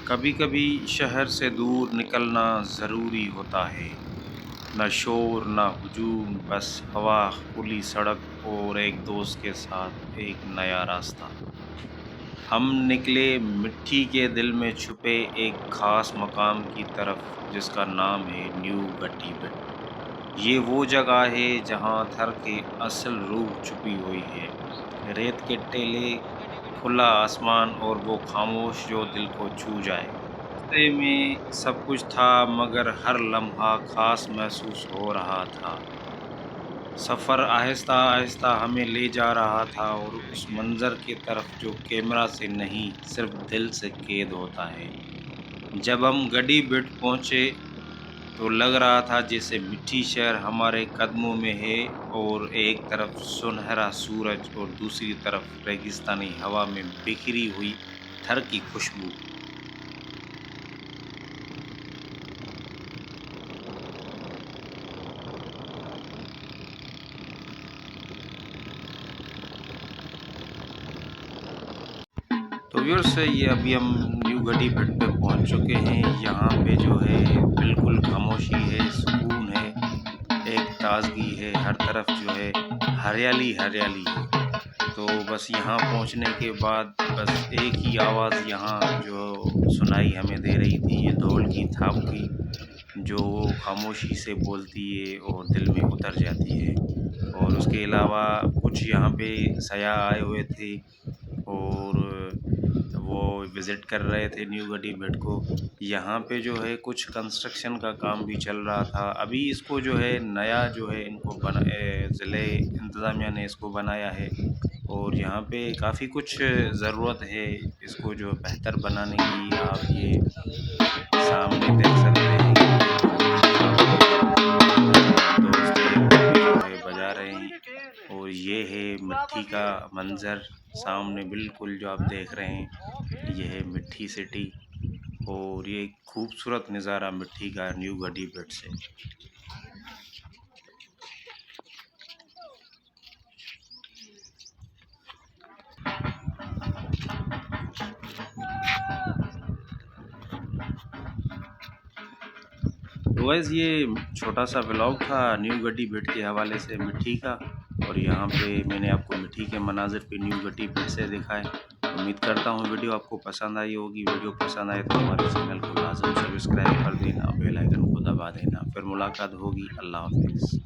कभी कभी शहर से दूर निकलना ज़रूरी होता है। न शोर न हुजूम, बस हवा, खुली सड़क और एक दोस्त के साथ एक नया रास्ता। हम निकले मिट्टी के दिल में छुपे एक खास मकाम की तरफ, जिसका नाम है न्यू गट्टी बेट। ये वो जगह है जहाँ थर की असल रूह छुपी हुई है। रेत के टेले, खुला आसमान और वो खामोश जो दिल को छू जाए। रास्ते में सब कुछ था, मगर हर लम्हा खास महसूस हो रहा था। सफ़र आहिस्ता-आहिस्ता हमें ले जा रहा था और उस मंज़र की तरफ जो कैमरा से नहीं, सिर्फ़ दिल से कैद होता है। जब हम गडी बिट पहुँचे, तो लग रहा था जैसे मिट्टी शहर हमारे कदमों में है, और एक तरफ सुनहरा सूरज और दूसरी तरफ रेगिस्तानी हवा में बिखरी हुई थर की खुशबू। तो व्यूअर्स, ये अभी हम न्यू गडी बेट पे पहुंच चुके हैं। यहाँ पे जो है बिल्कुल खामोशी है, सुकून है, एक ताजगी है, हर तरफ जो है हरियाली हरियाली है। तो बस यहाँ पहुँचने के बाद बस एक ही आवाज़ यहाँ जो सुनाई हमें दे रही थी, ये ढोल की थाप की, जो वो खामोशी से बोलती है और दिल में उतर जाती है। और उसके अलावा कुछ यहाँ पे सयाह आए हुए थे और वो विज़िट कर रहे थे न्यू गडी बेट को। यहाँ पे जो है कुछ कंस्ट्रक्शन का काम भी चल रहा था। अभी इसको जो है नया जो है इनको ज़िले इंतज़ामिया ने इसको बनाया है, और यहाँ पे काफ़ी कुछ ज़रूरत है इसको जो बेहतर बनाने की। आप ये सामने देख सकते हैं कि दोस्त है वो भी जो है बजा रहे हैं, और ये है मिट्टी का मंज़र सामने बिल्कुल जो आप देख रहे हैं, ये है मिट्टी सिटी। और ये खूबसूरत नज़ारा मिट्टी का न्यू गडी बेट से। तो वैसे ये छोटा सा व्लॉग था न्यू गड्डी बेट के हवाले से मिट्टी का, और यहाँ पे मैंने आपको मिट्टी के मनाजिर पे न्यू गड्डी बेट से दिखाए। उम्मीद करता हूँ वीडियो आपको पसंद आई होगी। वीडियो पसंद आए तो हमारे चैनल को लाजम सब्सक्राइब कर देना, बेल आइकन को दबा देना। फिर मुलाकात होगी। अल्लाह हाफिज़।